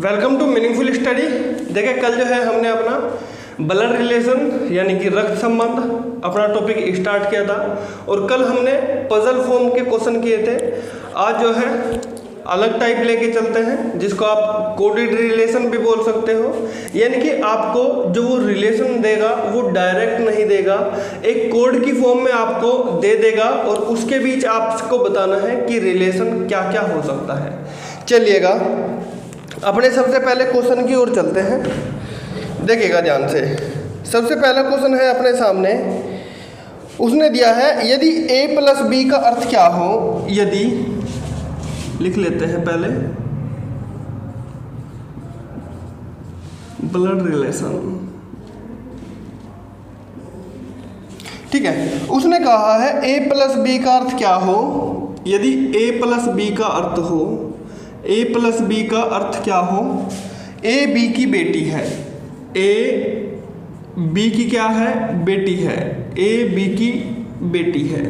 Welcome to meaningful study. देखिए कल जो है हमने अपना ब्लड रिलेशन यानी कि रक्त संबंध अपना टॉपिक स्टार्ट किया था और कल हमने पजल फॉर्म के क्वेश्चन किए थे। आज जो है अलग टाइप लेके चलते हैं जिसको आप कोडेड रिलेशन भी बोल सकते हो, यानी कि आपको जो वो रिलेशन देगा वो डायरेक्ट नहीं देगा, एक कोड की फॉर्म में आपको दे देगा और उसके बीच आपको बताना है कि रिलेशन क्या क्या हो सकता है। चलिएगा अपने सबसे पहले क्वेश्चन की ओर चलते हैं, देखिएगा ध्यान से। सबसे पहला क्वेश्चन है अपने सामने, उसने दिया है यदि a प्लस बी का अर्थ क्या हो। यदि लिख लेते हैं पहले ब्लड रिलेशन, ठीक है। उसने कहा है a प्लस बी का अर्थ क्या हो। यदि a प्लस बी का अर्थ हो, a प्लस बी का अर्थ क्या हो, a b की बेटी है, a b की क्या है, बेटी है, a b की बेटी है।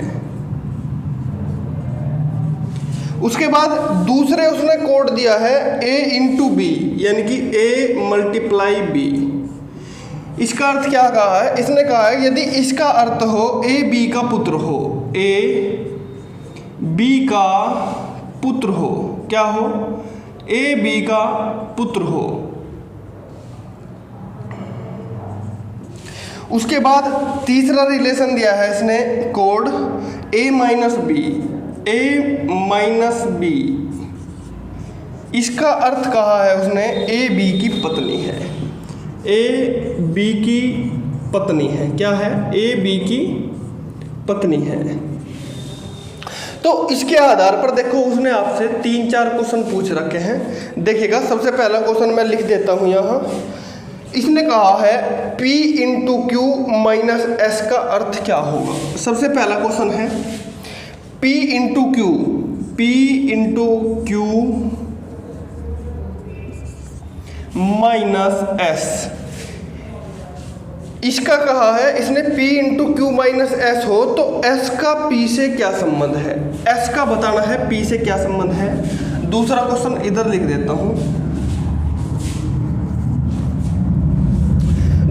उसके बाद दूसरे उसने कोड दिया है a इंटू बी यानी कि a मल्टीप्लाई b। इसका अर्थ क्या कहा है, इसने कहा है यदि इसका अर्थ हो a b का पुत्र हो, a b का पुत्र हो, क्या हो, a b का पुत्र हो। उसके बाद तीसरा रिलेशन दिया है इसने code a minus B, a minus B. इसका अर्थ कहा है उसने a b की पत्नी है, a b की पत्नी है, क्या है, a b की पत्नी है। तो इसके आधार पर देखो उसने आपसे 3-4 क्वेश्चन पूछ रखे हैं। देखिएगा सबसे पहला क्वेश्चन मैं लिख देता हूँ यहाँ। इसने कहा है P into Q minus S का अर्थ क्या होगा। सबसे पहला क्वेश्चन है P into Q, P into Q minus S. इसका कहा है इसने P into Q minus S हो तो S का P से क्या संबंध है, S का बताना है P से क्या संबंध है। दूसरा क्वेश्चन इधर लिख देता हूं।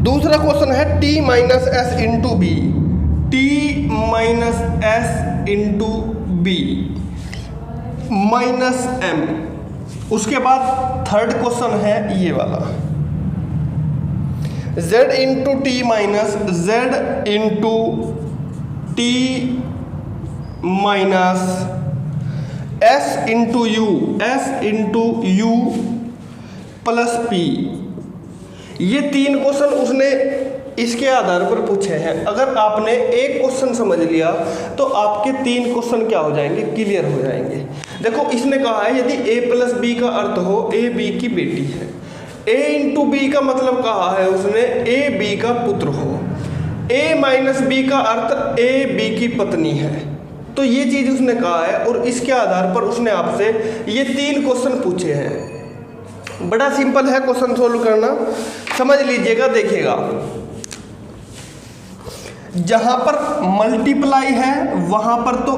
दूसरा क्वेश्चन है T minus S into B, T minus S into B minus M। उसके बाद थर्ड क्वेश्चन है ये वाला Z into T minus Z into T minus S into U, S into U plus P। ये 3 question उसने इसके आधार पर पूछे हैं। अगर आपने एक क्वेश्चन समझ लिया तो आपके 3 क्वेश्चन क्या हो जाएंगे, क्लियर हो जाएंगे। देखो इसने कहा है यदि a प्लस बी का अर्थ हो a b की बेटी है, a इंटू बी का मतलब कहा है उसने a b का पुत्र हो, a माइनस बी का अर्थ a b की पत्नी है। तो ये चीज़ उसने कहा है और इसके आधार पर उसने आपसे ये 3 क्वेश्चन पूछे हैं। बड़ा सिंपल है क्वेश्चन सोल्व करना, समझ लीजिएगा। देखिएगा जहाँ पर मल्टीप्लाई है वहाँ पर तो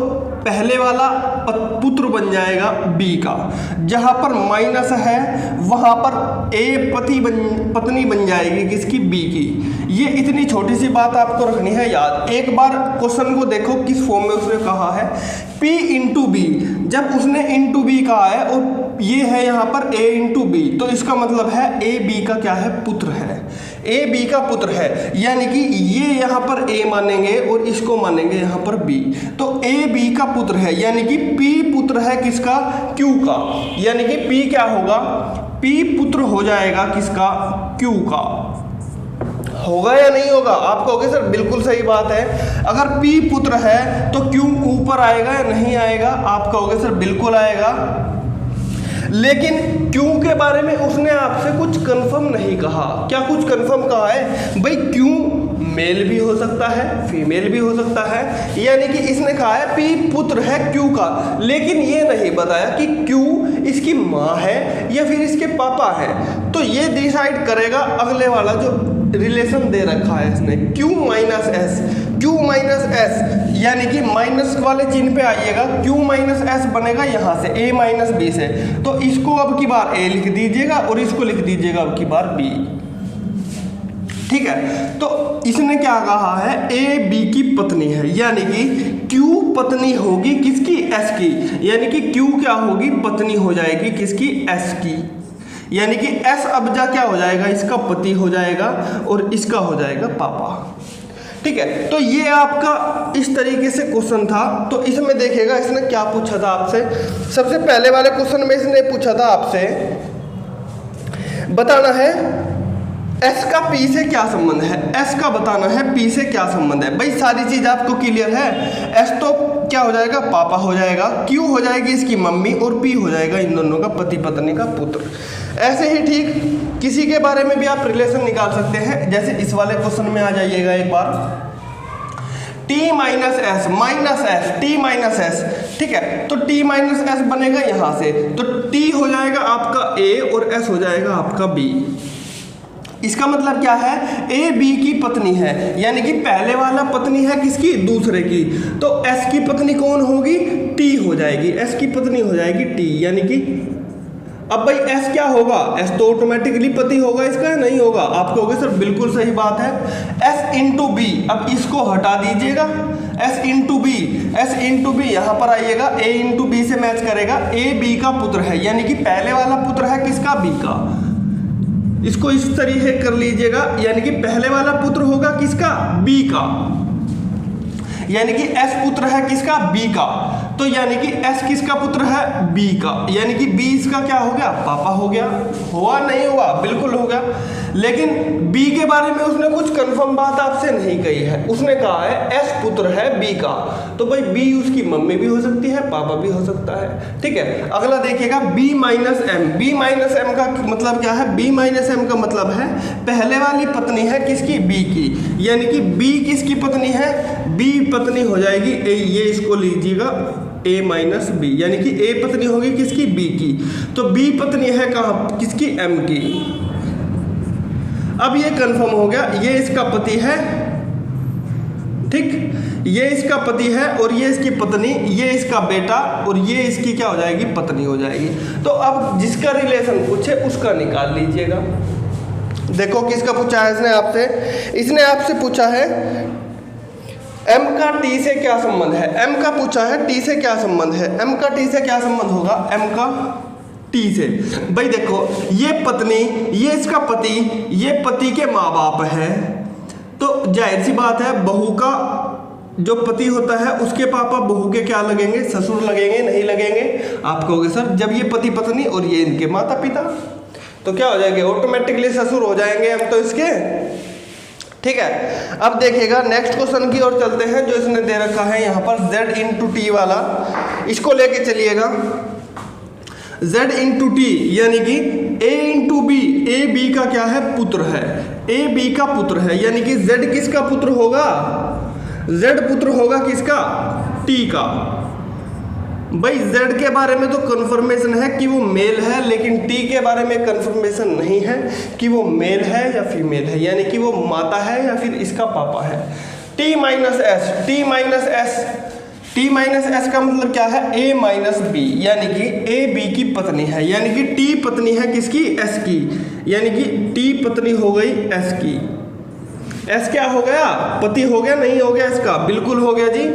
पहले वाला पुत्र बन जाएगा b का, जहाँ पर माइनस है वहाँ पर a पत्नी बन जाएगी किसकी, b की। ये इतनी छोटी सी बात आपको रखनी है याद। एक बार क्वेश्चन को देखो किस फॉर्म में उसने कहा है p इंटू बी। जब उसने इंटू बी कहा है और ये है यहाँ पर a इंटू बी, तो इसका मतलब है a b का क्या है, पुत्र है, a b का पुत्र है। यानी कि ये यहाँ पर a मानेंगे और इसको मानेंगे यहाँ पर b, तो a b का पुत्र है यानी कि p पुत्र है किसका, q का। यानी कि p क्या होगा, p पुत्र हो जाएगा किसका, q का। होगा या नहीं होगा, आप कहोगे सर बिल्कुल सही बात है। अगर p पुत्र है तो q ऊपर आएगा या नहीं आएगा, आप कहोगे सर बिल्कुल आएगा। लेकिन क्यों के बारे में उसने आपसे कुछ कंफर्म नहीं कहा। क्या कुछ कंफर्म कहा है भाई, क्यों मेल भी हो सकता है फीमेल भी हो सकता है, यानी कि इसने कहा है पी पुत्र है क्यू का, लेकिन ये नहीं बताया कि क्यू इसकी माँ है या फिर इसके पापा है। तो ये डिसाइड करेगा अगले वाला जो रिलेशन दे रखा है इसने, Q minus S. Q minus S, यानी कि माइनस वाले चिन्ह पे आइएगा, Q माइनस एस बनेगा यहाँ से A माइनस बी से, तो इसको अब की बार A लिख दीजिएगा और इसको लिख दीजिएगा अब की बार B। ठीक है, तो इसने क्या कहा है, A B की पत्नी है, यानी कि Q पत्नी होगी किसकी, S की, यानी कि Q क्या होगी, पत्नी हो जाएगी किसकी, S की, यानी कि S अब्जा क्या हो जाएगा, इसका पति हो जाएगा और इसका हो जाएगा पापा। ठीक है, तो ये आपका इस तरीके से क्वेश्चन था। तो इसमें देखिएगा इसने क्या पूछा था आपसे। सबसे पहले वाले क्वेश्चन में इसने पूछा था आपसे, बताना है S का P से क्या संबंध है, S का बताना है P से क्या संबंध है। भाई सारी चीज आपको क्लियर है। S तो क्या हो जाएगा, पापा हो जाएगा, Q हो जाएगी इसकी मम्मी और P हो जाएगा इन दोनों का पति पत्नी का पुत्र। ऐसे ही ठीक किसी के बारे में भी आप रिलेशन निकाल सकते हैं, जैसे इस वाले क्वेश्चन में आ जाइएगा एक बार, T minus S minus S T minus S. ठीक है, तो T माइनस एस बनेगा यहाँ से, तो T हो जाएगा आपका A और S हो जाएगा आपका B। इसका मतलब क्या है, A B की पत्नी है, यानी कि पहले वाला पत्नी है किसकी, दूसरे की, तो S की पत्नी कौन होगी, T हो जाएगी, S की पत्नी हो जाएगी T, यानी कि अब भाई S क्या होगा, S तो ऑटोमेटिकली पति होगा इसका, नहीं होगा। आप कहोगे सर बिल्कुल सही बात है, S इंटू बी, अब इसको हटा दीजिएगा, S into B, S into B यहाँ पर आइएगा, A इंटू बी से मैच करेगा, A B का पुत्र है, यानी कि पहले वाला पुत्र है किसका, B का। इसको इस तरीके कर लीजिएगा, यानी कि पहले वाला पुत्र होगा किसका, B का, यानी कि S पुत्र है किसका, B का, तो यानी कि S किसका पुत्र है, B का, यानी कि B इसका क्या हो गया, पापा हो गया। हुआ नहीं हुआ, बिल्कुल हो गया। लेकिन B के बारे में उसने कुछ कंफर्म बात आपसे नहीं कही है, उसने कहा है S पुत्र है B का, तो भाई B उसकी मम्मी भी हो सकती है, पापा भी हो सकता है। ठीक है, अगला देखिएगा B minus M. B minus M का मतलब क्या है, B माइनस एम का मतलब है पहले वाली पत्नी है किसकी, B की, यानी कि B किसकी पत्नी है, B पत्नी हो जाएगी A, ये इसको लीजिएगा A माइनस बी, यानी कि A पत्नी होगी किसकी, B की, तो B पत्नी है कहाँ, किसकी, M की। अब ये कंफर्म हो गया, ये इसका पति है, ठीक, ये इसका पति है और ये इसकी पत्नी, ये इसका बेटा और ये इसकी क्या हो जाएगी, पत्नी हो जाएगी। तो अब जिसका रिलेशन पूछे उसका निकाल लीजिएगा। देखो किसका पूछा है इसने आपसे, इसने आपसे पूछा है M का T से क्या संबंध है, M का पूछा है T से क्या संबंध है, M का T से क्या संबंध होगा, M का T से। भाई देखो ये पत्नी, ये इसका पति, ये पति के माँ बाप है, तो जाहिर सी बात है बहू का जो पति होता है उसके पापा बहू के क्या लगेंगे, ससुर लगेंगे, नहीं लगेंगे। आप कहोगे सर जब ये पति पत्नी और ये इनके माता पिता, तो क्या हो जाएंगे, ऑटोमेटिकली ससुर हो जाएंगे हम तो इसके। ठीक है, अब देखिएगा नेक्स्ट क्वेश्चन की ओर चलते हैं, जो इसने दे रखा है यहाँ पर Z इंटू टी वाला, इसको लेके चलिएगा। Z इंटू टी यानी कि A into B, A B का क्या है, पुत्र है, A B का पुत्र है, यानी कि Z किसका पुत्र होगा, Z पुत्र होगा किसका, T का। भाई Z के बारे में तो कंफर्मेशन है कि वो मेल है, लेकिन T के बारे में कंफर्मेशन नहीं है कि वो मेल है या फीमेल है, यानी कि वो माता है या फिर इसका पापा है। T minus S, T minus S, T minus S का मतलब क्या है, A माइनस बी, यानी कि A B की पत्नी है, यानी कि T पत्नी है किसकी, S की, यानी कि T पत्नी हो गई S की। S क्या हो गया, पति हो गया, नहीं हो गया इसका, बिल्कुल हो गया जी।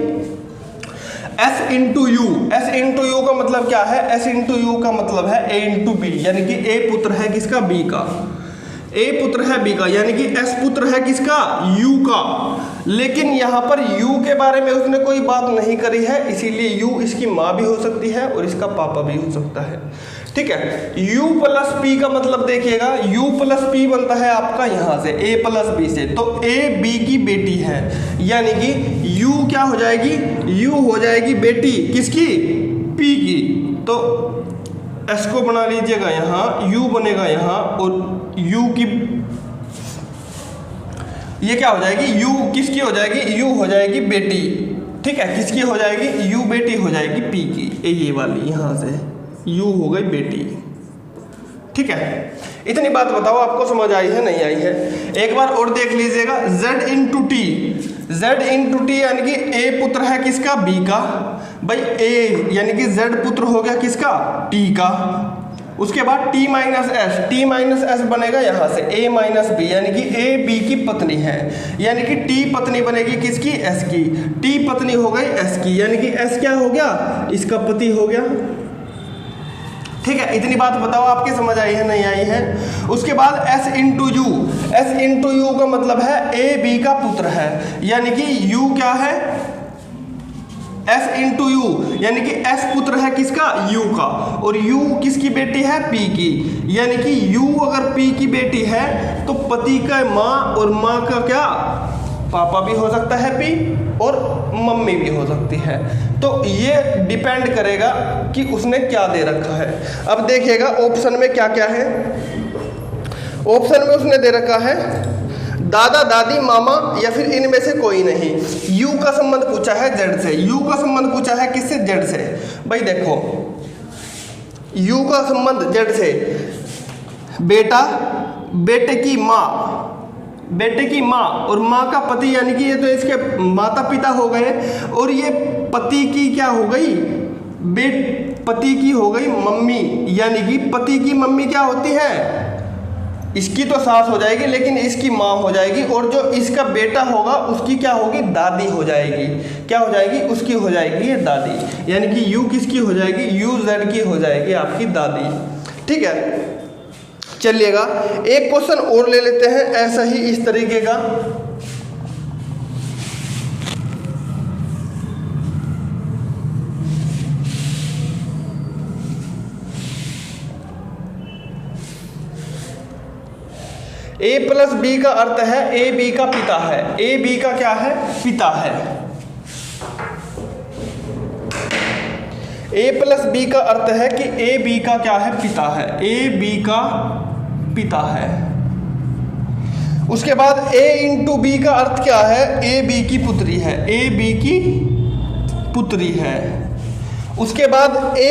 S into U, S into you का मतलब क्या है, S इंटू यू का मतलब है A इंटू बी, यानी कि A पुत्र है किसका, B का, A पुत्र है B का, यानी कि S पुत्र है किसका, U का। लेकिन यहाँ पर U के बारे में उसने कोई बात नहीं करी है, इसीलिए U इसकी माँ भी हो सकती है और इसका पापा भी हो सकता है। ठीक है, U प्लस P का मतलब देखिएगा, U प्लस P बनता है आपका यहाँ से A प्लस B से, तो A B की बेटी है, यानी कि U क्या हो जाएगी, U हो जाएगी बेटी किसकी, P की। तो S को बना लीजिएगा यहाँ, U बनेगा यहाँ और U की ये क्या हो जाएगी, U किसकी हो जाएगी, U हो जाएगी बेटी। ठीक है, किसकी हो जाएगी, U बेटी हो जाएगी P की, ये वाली यहाँ से U हो गई बेटी। ठीक है, इतनी बात बताओ आपको समझ आई है नहीं आई है। एक बार और देख लीजिएगा, Z into T, z into T यानी कि a पुत्र है किसका, b का। भाई a यानी कि z पुत्र हो गया किसका, t का। उसके बाद t माइनस एस बनेगा यहाँ से a माइनस बी, यानी कि a b की पत्नी है, यानी कि t पत्नी बनेगी किसकी, s की। t पत्नी हो गई s की, यानी कि s क्या हो गया, इसका पति हो गया। ठीक है, इतनी बात बताओ आपके समझ आई है नहीं आई है। उसके बाद s इंटू यू का मतलब है a b का पुत्र है, यानी कि u क्या है, s इंटू यू, यानी कि s पुत्र है किसका, u का, और u किसकी बेटी है, p की, यानी कि u अगर p की बेटी है तो पति का माँ और माँ का क्या, पापा भी हो सकता है p, और मम्मी भी हो सकती है। तो ये डिपेंड करेगा कि उसने क्या दे रखा है। अब देखिएगा ऑप्शन में क्या क्या है। ऑप्शन में उसने दे रखा है दादा दादी मामा या फिर इनमें से कोई नहीं। यू का संबंध पूछा है जेड से, यू का संबंध पूछा है किससे, जेड से। भाई देखो यू का संबंध जेड से, बेटा, बेटे की माँ और माँ का पति, यानी कि ये तो इसके माता पिता हो गए, और ये पति की क्या हो गई, पति की हो गई मम्मी, यानी कि पति की मम्मी क्या होती है, इसकी तो सास हो जाएगी लेकिन इसकी माँ हो जाएगी, और जो इसका बेटा होगा उसकी क्या होगी, दादी हो जाएगी। क्या हो जाएगी, उसकी हो जाएगी ये दादी, यानी कि यू किसकी हो जाएगी, यू जेड की हो जाएगी आपकी दादी। ठीक है, चलिएगा एक क्वेश्चन और ले लेते हैं ऐसा ही इस तरीके का। a प्लस बी का अर्थ है a b का पिता है, a b का क्या है, पिता है। a प्लस बी का अर्थ है कि a b का क्या है, पिता है, a b का पिता है। उसके बाद a इंटू बी का अर्थ क्या है, a b की पुत्री है, a b की पुत्री है। उसके बाद a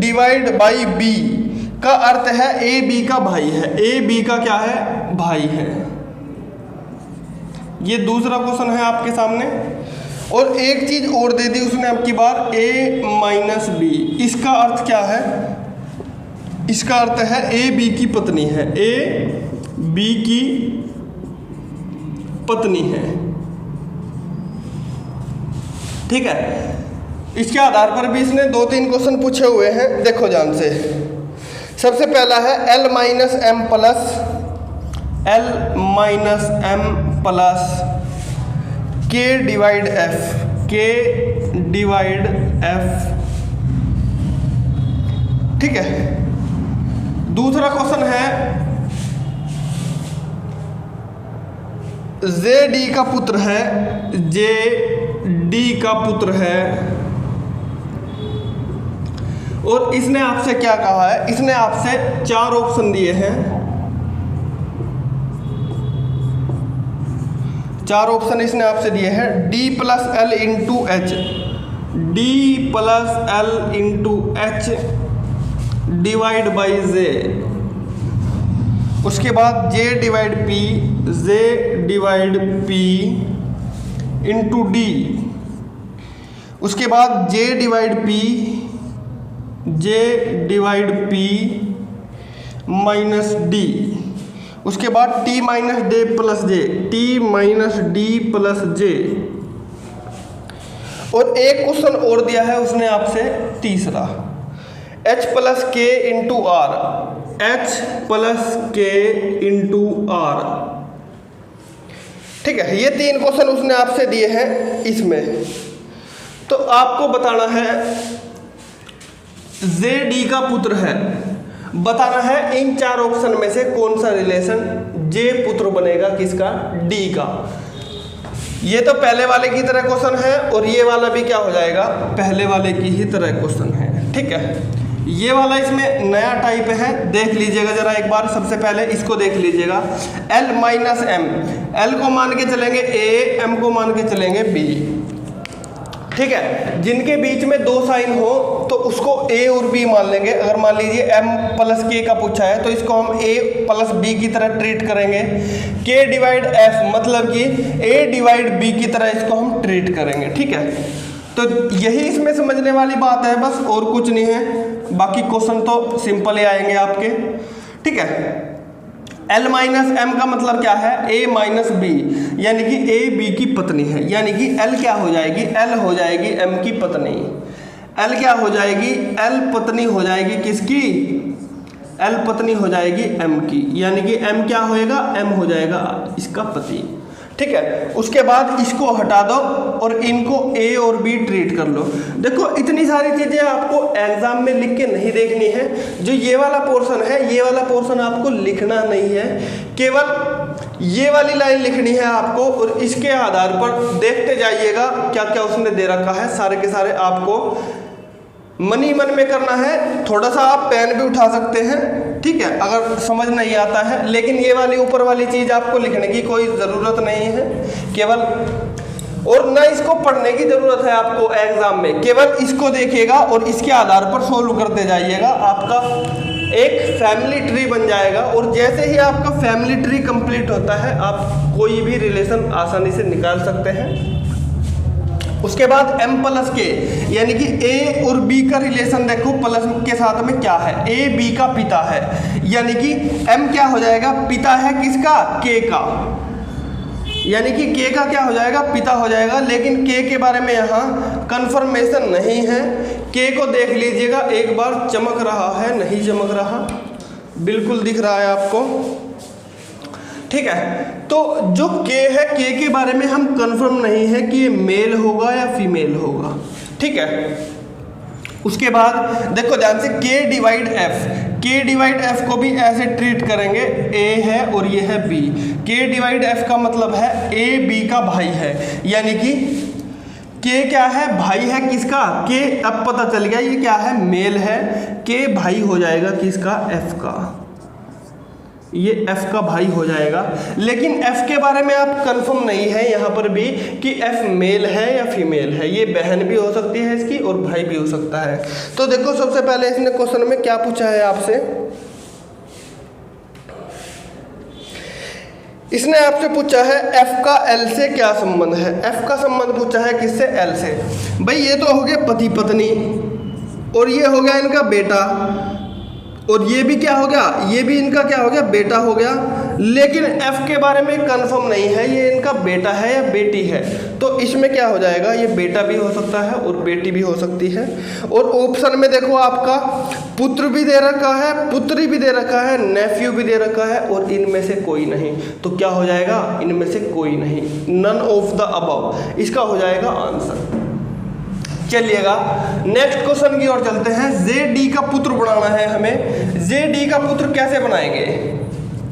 डिवाइड बाई b का अर्थ है ए बी का भाई है, ए बी का क्या है, भाई है। ये दूसरा क्वेश्चन है आपके सामने। और एक चीज और दे दी उसने अब की बार, ए माइनस बी, इसका अर्थ क्या है, इसका अर्थ है ए बी की पत्नी है, ए बी की पत्नी है। ठीक है, इसके आधार पर भी इसने 2-3 क्वेश्चन पूछे हुए हैं, देखो ध्यान से। सबसे पहला है L minus M plus K divide F। ठीक है, दूसरा क्वेश्चन है J D का पुत्र है, J D का पुत्र है, और इसने आपसे क्या कहा है, इसने आपसे 4 ऑप्शन दिए हैं। 4 ऑप्शन इसने आपसे दिए हैं, D plus L into H, D plus L into H divide by J। उसके बाद J divide P, J divide P into D। उसके बाद J divide P, J divide P minus D। उसके बाद T minus D plus J, T minus D plus J। और एक question और दिया है उसने आपसे तीसरा, H plus K into R, H plus K into R। ठीक है, ये 3 क्वेश्चन उसने आपसे दिए हैं इसमें। तो आपको बताना है J D का पुत्र है, बताना है इन 4 ऑप्शन में से कौन सा रिलेशन J पुत्र बनेगा किसका, D का। ये तो पहले वाले की तरह क्वेश्चन है, और ये वाला भी क्या हो जाएगा, पहले वाले की ही तरह क्वेश्चन है। ठीक है, ये वाला इसमें नया टाइप है, देख लीजिएगा जरा एक बार। सबसे पहले इसको देख लीजिएगा, L माइनस एम, L को मान के चलेंगे A, M को मान के चलेंगे B। ठीक है। जिनके बीच में दो साइन हो तो उसको ए और बी मान लेंगे। अगर मान लीजिए m प्लस के का पूछा है तो इसको हम a प्लस बी की तरह ट्रीट करेंगे। k डिवाइड f मतलब कि a डिवाइड b की तरह इसको हम ट्रीट करेंगे, ठीक है। तो यही इसमें समझने वाली बात है बस, और कुछ नहीं है। बाकी क्वेश्चन तो सिंपल ही आएंगे आपके, ठीक है। L माइनस एम का मतलब क्या है, A माइनस बी, यानी कि A B की पत्नी है, यानी कि L क्या हो जाएगी, L हो जाएगी M की पत्नी। L क्या हो जाएगी, L पत्नी हो जाएगी किसकी, L पत्नी हो जाएगी M की, यानी कि M क्या होएगा, M हो जाएगा इसका पति, ठीक है। उसके बाद इसको हटा दो और इनको A और B ट्रीट कर लो। देखो इतनी सारी चीज़ें आपको एग्जाम में लिख के नहीं देखनी है। जो ये वाला पोर्शन है, ये वाला पोर्शन आपको लिखना नहीं है, केवल ये वाली लाइन लिखनी है आपको, और इसके आधार पर देखते जाइएगा क्या क्या उसने दे रखा है। सारे के सारे आपको मन ही मन में करना है। थोड़ा सा आप पेन भी उठा सकते हैं, ठीक है, अगर समझ नहीं आता है। लेकिन ये वाली ऊपर वाली चीज़ आपको लिखने की कोई ज़रूरत नहीं है केवल, और ना इसको पढ़ने की ज़रूरत है आपको एग्जाम में। केवल इसको देखिएगा और इसके आधार पर सोल्व करते जाइएगा। आपका एक फैमिली ट्री बन जाएगा, और जैसे ही आपका फैमिली ट्री कंप्लीट होता है आप कोई भी रिलेशन आसानी से निकाल सकते हैं। उसके बाद m प्लस के, यानी कि a और b का रिलेशन देखो प्लस के साथ में क्या है, a b का पिता है, यानी कि m क्या हो जाएगा, पिता है किसका, k का, यानी कि k का क्या हो जाएगा, पिता हो जाएगा। लेकिन k के बारे में यहाँ कंफर्मेशन नहीं है। k को देख लीजिएगा एक बार, चमक रहा है, नहीं चमक रहा, बिल्कुल दिख रहा है आपको, ठीक है। तो जो k है, k के बारे में हम कंफर्म नहीं है कि ये मेल होगा या फीमेल होगा, ठीक है। उसके बाद देखो ध्यान से, k divide f, k divide f को भी ऐसे ट्रीट करेंगे, a है और ये है b। k डिवाइड f का मतलब है a b का भाई है, यानी कि k क्या है, भाई है किसका, k, अब पता चल गया ये क्या है, मेल है। k भाई हो जाएगा किसका, f का, ये f का भाई हो जाएगा। लेकिन f के बारे में आप कंफर्म नहीं है यहाँ पर भी कि f मेल है या फीमेल है। ये बहन भी हो सकती है इसकी और भाई भी हो सकता है। तो देखो सबसे पहले इसने क्वेश्चन में क्या पूछा है आपसे, इसने आपसे पूछा है f का l से क्या संबंध है। f का संबंध पूछा है किससे, l से। भाई ये तो हो गया पति पत्नी, और ये हो गया इनका बेटा, और ये भी क्या हो गया, ये भी इनका क्या हो गया, बेटा हो गया। लेकिन f के बारे में कंफर्म नहीं है ये इनका बेटा है या बेटी है। तो इसमें क्या हो जाएगा, ये बेटा भी हो सकता है और बेटी भी हो सकती है। और ऑप्शन में देखो आपका पुत्र भी दे रखा है, पुत्री भी दे रखा है, नेफ्यू भी दे रखा है, और इनमें से कोई नहीं। तो क्या हो जाएगा, इनमें से कोई नहीं, नन ऑफ द अबव, इसका हो जाएगा आंसर। चलिएगा नेक्स्ट क्वेश्चन की ओर चलते हैं। JD का पुत्र बनाना है हमें। JD का पुत्र कैसे बनाएंगे,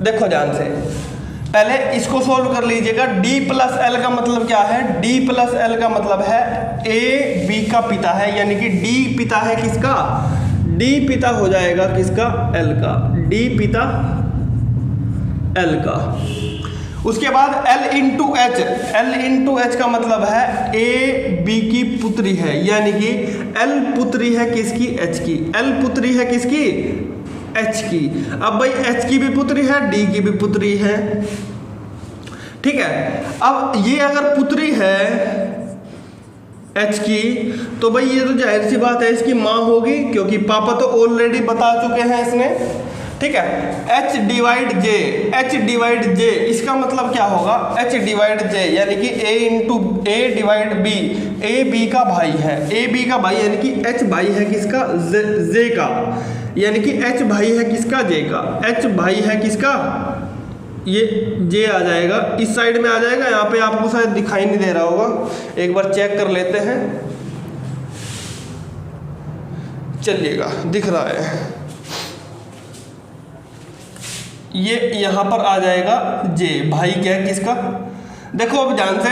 देखो ध्यान से, पहले इसको सोल्व कर लीजिएगा। D प्लस L का मतलब क्या है, D प्लस L का मतलब है A B का पिता है, यानी कि D पिता है किसका, D पिता हो जाएगा किसका, L का, D पिता L का। उसके बाद L into H, L into H का मतलब है A B की पुत्री है, यानी कि L पुत्री है किसकी, H की, L पुत्री है किसकी, H की। अब भाई H की भी पुत्री है, D की भी पुत्री है, ठीक है। अब ये अगर पुत्री है H की, तो भाई ये तो जाहिर सी बात है इसकी माँ होगी, क्योंकि पापा तो ऑलरेडी बता चुके हैं इसने, ठीक है। H divide J, H divide J, इसका मतलब क्या होगा, H डिवाइड J, यानी कि A into A divide B, A B का भाई है, A B का भाई, यानी कि H भाई है किसका, J का, यानी कि H भाई है किसका, J का, H भाई है किसका, ये J आ जाएगा, इस साइड में आ जाएगा। यहाँ पे आपको शायद दिखाई नहीं दे रहा होगा, एक बार चेक कर लेते हैं, चलिएगा दिख रहा है, ये यहाँ पर आ जाएगा J, भाई क्या है किसका। देखो अब ध्यान से,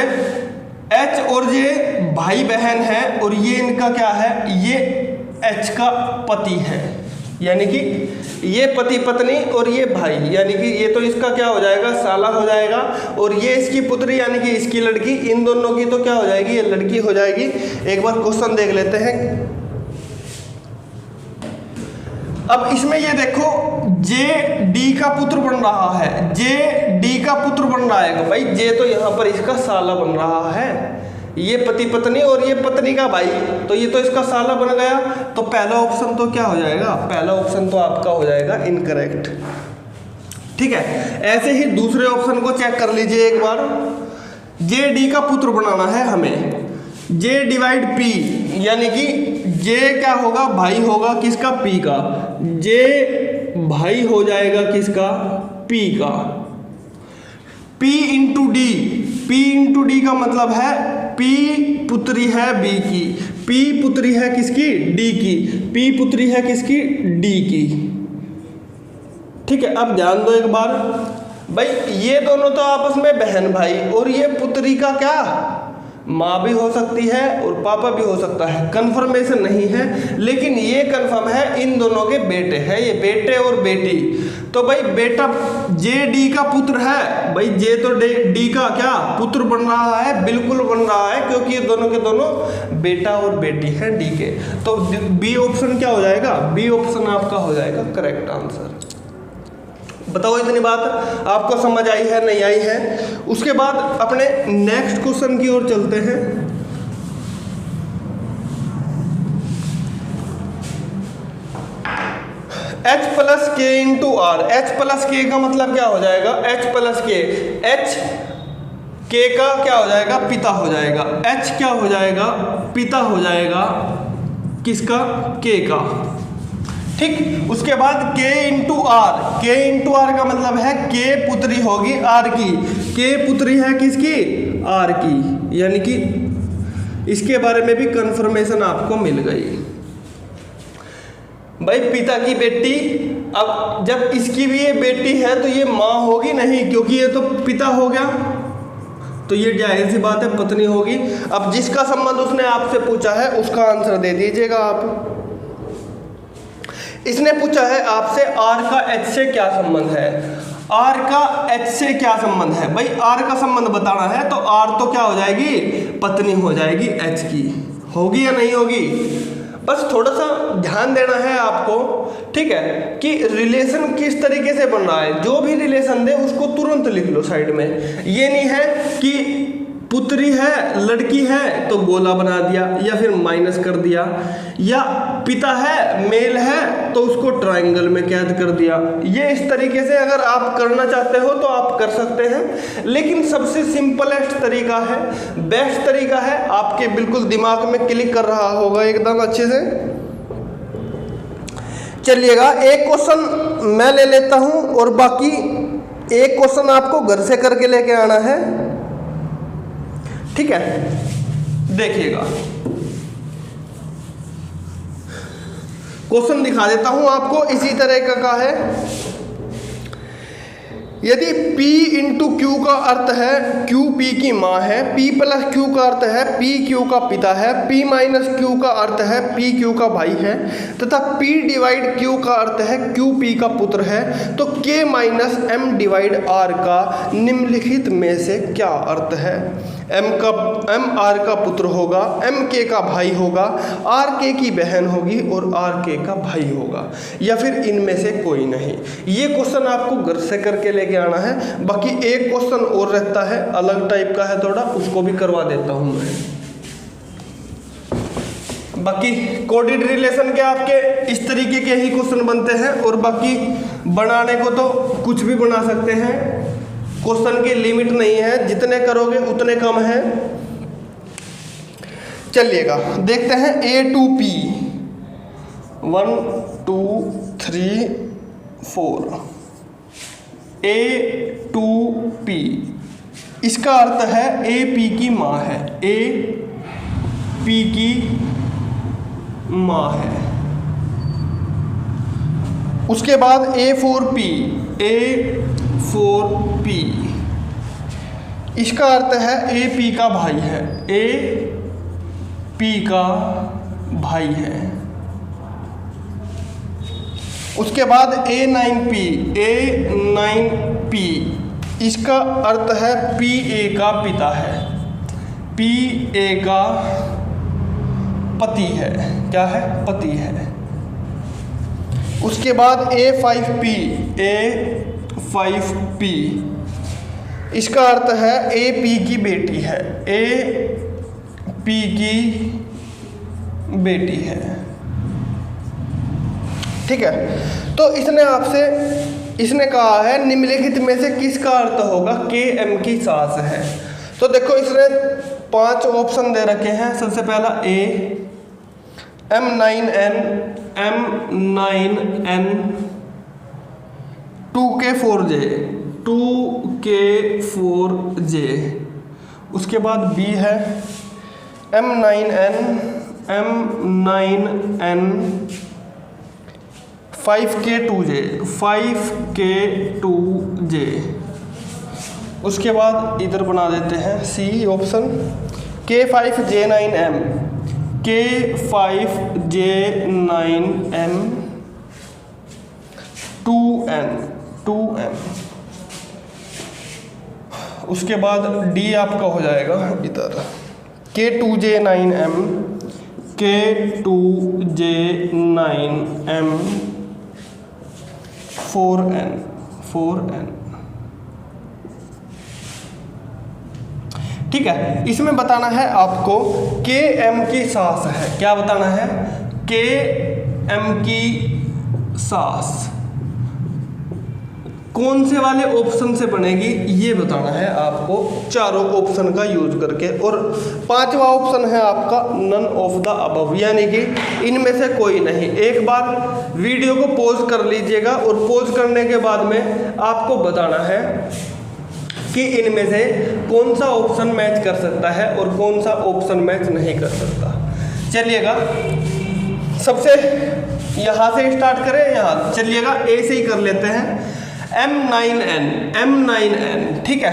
H और J भाई बहन है, और ये इनका क्या है, ये H का पति है, यानी कि ये पति पत्नी और ये भाई, यानी कि ये तो इसका क्या हो जाएगा, साला हो जाएगा, और ये इसकी पुत्री यानी कि इसकी लड़की, इन दोनों की तो क्या हो जाएगी, ये लड़की हो जाएगी। एक बार क्वेश्चन देख लेते हैं। अब इसमें ये देखो जे डी का पुत्र बन रहा है, जे डी का पुत्र बन रहा है भाई, जे तो यहाँ पर इसका साला बन रहा है, ये पति पत्नी और ये पत्नी का भाई, तो ये तो इसका साला बन गया। तो पहला ऑप्शन तो क्या हो जाएगा, पहला ऑप्शन तो आपका हो जाएगा इनकरेक्ट। ठीक है, ऐसे ही दूसरे ऑप्शन को चेक कर लीजिए एक बार। जे डी का पुत्र बनाना है हमें, जे डिवाइड पी, यानी कि जे क्या होगा, भाई होगा किसका, पी का, जे भाई हो जाएगा किसका, पी का। P into D, P into D का मतलब है P पुत्री है बी की, P पुत्री है किसकी, D की, P पुत्री है किसकी, D की। ठीक है, अब ध्यान दो एक बार भाई, ये दोनों तो आपस में बहन भाई, और ये पुत्री का क्या, माँ भी हो सकती है और पापा भी हो सकता है, कंफर्मेशन नहीं है, लेकिन ये कंफर्म है इन दोनों के बेटे हैं, ये बेटे और बेटी। तो भाई बेटा जे डी का पुत्र है, भाई जे तो डी का क्या पुत्र बन रहा है, बिल्कुल बन रहा है, क्योंकि ये दोनों के दोनों बेटा और बेटी हैं डी के। तो बी ऑप्शन क्या हो जाएगा, बी ऑप्शन आपका हो जाएगा करेक्ट आंसर। बताओ इतनी बात आपको समझ आई है नहीं आई है। उसके बाद अपने नेक्स्ट क्वेश्चन की ओर चलते हैं। H प्लस के इंटू आर, एच प्लस के का मतलब क्या हो जाएगा, H प्लस के, H के का क्या हो जाएगा, पिता हो जाएगा, H क्या हो जाएगा, पिता हो जाएगा किसका, के का। ठीक, उसके बाद K into R, K into R का मतलब है K पुत्री होगी आर की, K पुत्री है किसकी, आर की, यानी कि इसके बारे में भी कंफर्मेशन आपको मिल गई। भाई पिता की बेटी, अब जब इसकी भी ये बेटी है तो ये माँ होगी नहीं, क्योंकि ये तो पिता हो गया, तो ये जाहिर सी बात है पत्नी होगी। अब जिसका संबंध उसने आपसे पूछा है उसका आंसर दे दीजिएगा आप। इसने पूछा है आपसे आर का एच से क्या संबंध है, आर का एच से क्या संबंध है। भाई आर का संबंध बताना है तो आर तो क्या हो जाएगी, पत्नी हो जाएगी एच की, होगी या नहीं होगी। बस थोड़ा सा ध्यान देना है आपको, ठीक है, कि रिलेशन किस तरीके से बन रहा है। जो भी रिलेशन दे उसको तुरंत लिख लो साइड में। ये नहीं है कि पुत्री है लड़की है तो गोला बना दिया या फिर माइनस कर दिया, या पिता है मेल है तो उसको ट्रायंगल में कैद कर दिया। ये इस तरीके से अगर आप करना चाहते हो तो आप कर सकते हैं, लेकिन सबसे सिंपलेस्ट तरीका है, बेस्ट तरीका है, आपके बिल्कुल दिमाग में क्लिक कर रहा होगा एकदम अच्छे से। चलिएगा एक क्वेश्चन मैं ले लेता हूं और बाकी एक क्वेश्चन आपको घर से करके लेके आना है, ठीक है। देखिएगा क्वेश्चन दिखा देता हूं आपको, इसी तरह का है। यदि P इंटू क्यू का अर्थ है Q P की माँ है, P प्लस Q का अर्थ है P Q का पिता है, P माइनस Q का अर्थ है P Q का भाई है, तथा P डिवाइड Q का अर्थ है Q P का पुत्र है, तो K minus M divide R का निम्नलिखित में से क्या अर्थ है। M R का पुत्र होगा, M K का भाई होगा, R K की बहन होगी और R K का भाई होगा, या फिर इनमें से कोई नहीं। ये क्वेश्चन आपको घर से करके लेके आना है। बाकी एक क्वेश्चन और रहता है, अलग टाइप का है थोड़ा, उसको भी करवा देता हूं मैं। बाकी कोडेड रिलेशन के आपके इस तरीके के ही क्वेश्चन बनते हैं, और बाकी बनाने को तो कुछ भी बना सकते हैं, क्वेश्चन की लिमिट नहीं है, जितने करोगे उतने कम है। चलिएगा देखते हैं A to P, 1 2 3 4, A to P, इसका अर्थ है A P की माँ है, A P की माँ है। उसके बाद A for P, A for P, इसका अर्थ है A P का भाई है, A P का भाई है। उसके बाद A9P, A9P इसका अर्थ है PA का पिता है, PA का पति है, क्या है, पति है। उसके बाद A5P, A5P इसका अर्थ है AP की बेटी है, AP की बेटी है। ठीक है, तो इसने कहा है निम्नलिखित में से किसका अर्थ होगा KM की सास है। तो देखो इसने 5 ऑप्शन दे रखे हैं। सबसे पहला A, M9N, M9N, 2K4J, 2K4J। उसके बाद B है M9N, M9N, 5K2J, 5K2J। उसके बाद इधर बना देते हैं C option, K5J9M, K5J9M, 2N। उसके बाद D आपका हो जाएगा इधर K2J9M, K2J9M, 4N। ठीक है, इसमें बताना है आपको KM की सास है। क्या बताना है, KM की सास कौन से वाले ऑप्शन से बनेगी ये बताना है आपको, चारों ऑप्शन का यूज करके। और 5वां ऑप्शन है आपका नन ऑफ द अबव, यानी कि इनमें से कोई नहीं। एक बार वीडियो को पॉज कर लीजिएगा और पॉज करने के बाद में आपको बताना है कि इनमें से कौन सा ऑप्शन मैच कर सकता है और कौन सा ऑप्शन मैच नहीं कर सकता। चलिएगा, सबसे यहाँ से स्टार्ट करें, यहाँ चलिएगा A से ही कर लेते हैं। M9N, ठीक है,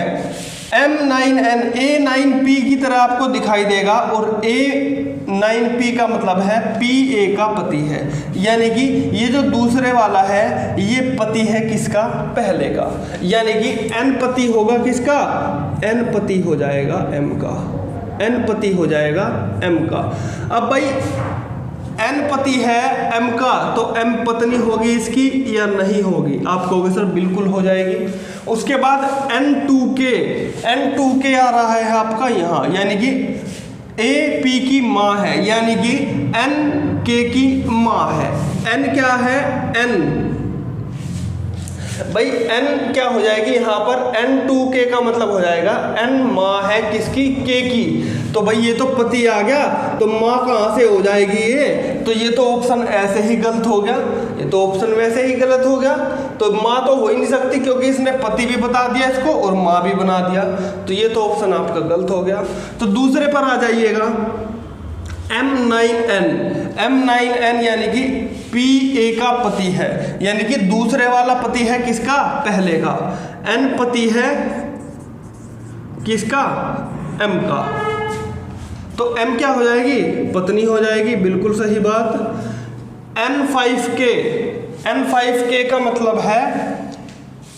M9N A9P की तरह आपको दिखाई देगा और A9P का मतलब है PA का पति है, यानी कि ये जो दूसरे वाला है ये पति है किसका, पहले का, यानी कि N पति होगा किसका, N पति हो जाएगा M का, N पति हो जाएगा M का। अब भाई N पति है M का, तो M पत्नी होगी इसकी या नहीं होगी, आप कहोगे सर बिल्कुल हो जाएगी। उसके बाद N2K आ रहा है आपका यहाँ, यानी कि AP की माँ है, यानी कि NK की माँ है। N क्या है, N भाई N क्या हो जाएगी यहाँ पर, N2K का मतलब हो जाएगा N माँ है किसकी, K की। तो भाई ये तो पति आ गया, तो माँ कहाँ से हो जाएगी ये, तो ये तो ऑप्शन ऐसे ही गलत हो गया, ये तो ऑप्शन वैसे ही गलत हो गया। तो माँ तो हो ही नहीं सकती क्योंकि इसने पति भी बता दिया इसको और माँ भी बना दिया, तो ये तो ऑप्शन आपका गलत हो गया। तो दूसरे पर आ जाइएगा, M9N यानी कि PA का पति है, यानी कि दूसरे वाला पति है किसका, पहले का। N पति है किसका, M का, तो M क्या हो जाएगी, पत्नी हो जाएगी, बिल्कुल सही बात। N5K का मतलब है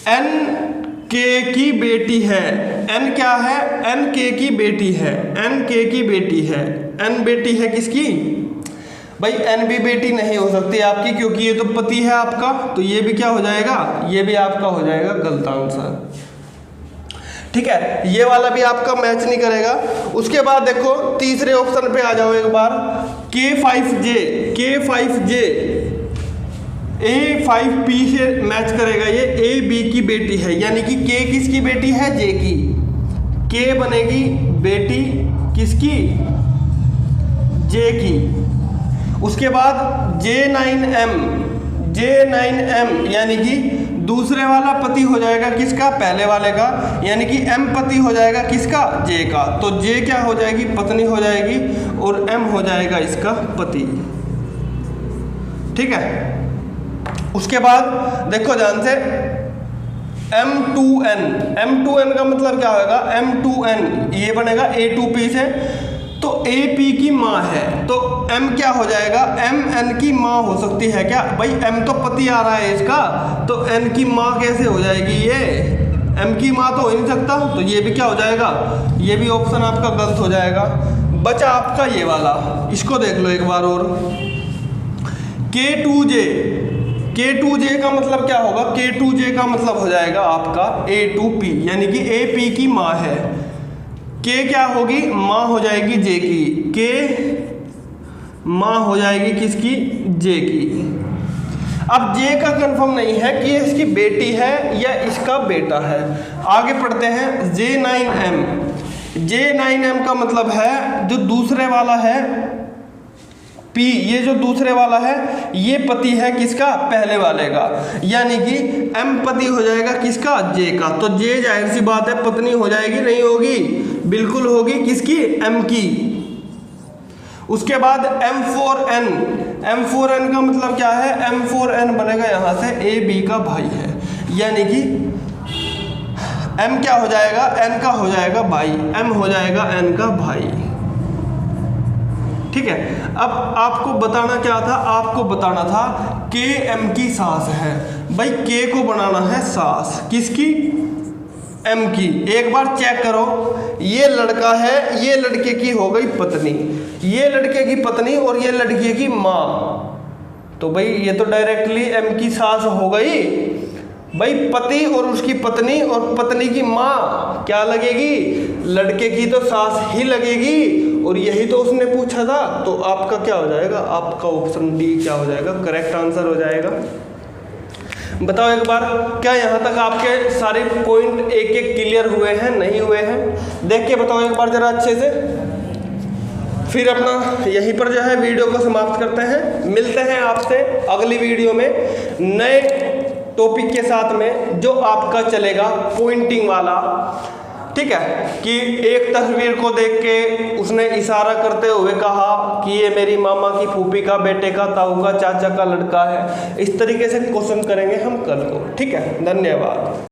NK की बेटी है। N क्या है, NK की बेटी है, NK की बेटी है। N बेटी है किसकी, भाई N भी बेटी नहीं हो सकती आपकी क्योंकि ये तो पति है आपका, तो ये भी क्या हो जाएगा, ये भी आपका हो जाएगा गलत आंसर। ठीक है, ये वाला भी आपका मैच नहीं करेगा। उसके बाद देखो तीसरे ऑप्शन पे आ जाओ एक बार, K5J A5P से मैच करेगा, ये AB की बेटी है, यानी कि K किसकी बेटी है, J की। K बनेगी बेटी किसकी, J की। उसके बाद J9M यानी कि दूसरे वाला पति हो जाएगा किसका, पहले वाले का, यानी कि M पति हो जाएगा किसका, J का। तो J क्या हो जाएगी, पत्नी हो जाएगी और M हो जाएगा इसका पति। ठीक है, उसके बाद देखो ध्यान से M2N का मतलब क्या होगा, M2N ये बनेगा A2P से, तो ए पी की माँ है, तो एम क्या हो जाएगा, एम एन की माँ हो सकती है क्या भाई, एम तो पति आ रहा है इसका, तो एन की माँ कैसे हो जाएगी, ये एम की माँ तो हो ही नहीं सकता, तो ये भी क्या हो जाएगा, ये भी ऑप्शन आपका गलत हो जाएगा। बचा आपका ये वाला, इसको देख लो एक बार और, K2J, K2J का मतलब क्या होगा, K2J का मतलब हो जाएगा आपका A2P, यानी कि AP की माँ है, K क्या होगी, माँ हो जाएगी J की, K माँ हो जाएगी किसकी, J की। अब J का कंफर्म नहीं है कि ये इसकी बेटी है या इसका बेटा है। आगे पढ़ते हैं, J9M, J9M का मतलब है जो दूसरे वाला है P, ये जो दूसरे वाला है ये पति है किसका, पहले वाले का, यानी कि M पति हो जाएगा किसका, J का, तो J जाहिर सी बात है पत्नी हो जाएगी, नहीं होगी, बिल्कुल होगी किसकी, M की। उसके बाद M4N, M4N का मतलब क्या है, M4N बनेगा यहाँ से AB का भाई है, यानी कि M क्या हो जाएगा, N का हो जाएगा भाई, M हो जाएगा N का भाई। ठीक है, अब आपको बताना क्या था, आपको बताना था K M की सास है, भाई K को बनाना है सास किसकी, M की। एक बार चेक करो, ये लड़का है, ये लड़के की हो गई पत्नी, ये लड़के की पत्नी और ये लड़के की माँ, तो भाई ये तो डायरेक्टली M की सास हो गई। भाई पति और उसकी पत्नी और पत्नी की माँ क्या लगेगी, लड़के की तो सास ही लगेगी, और यही तो उसने पूछा था, तो आपका क्या हो जाएगा, आपका ऑप्शन डी क्या हो जाएगा, करेक्ट आंसर हो जाएगा। बताओ एक बार, क्या यहाँ तक आपके सारे पॉइंट एक एक क्लियर हुए हैं, नहीं हुए हैं, देख के बताओ एक बार जरा अच्छे से। फिर अपना यहीं पर जो है वीडियो को समाप्त करते हैं, मिलते हैं आपसे अगली वीडियो में नए टॉपिक के साथ में जो आपका चलेगा पॉइंटिंग वाला। ठीक है, कि एक तस्वीर को देख के उसने इशारा करते हुए कहा कि ये मेरी मामा की फूफी का, बेटे का, ताऊ का, चाचा का लड़का है, इस तरीके से क्वेश्चन करेंगे हम कल को। ठीक है, धन्यवाद।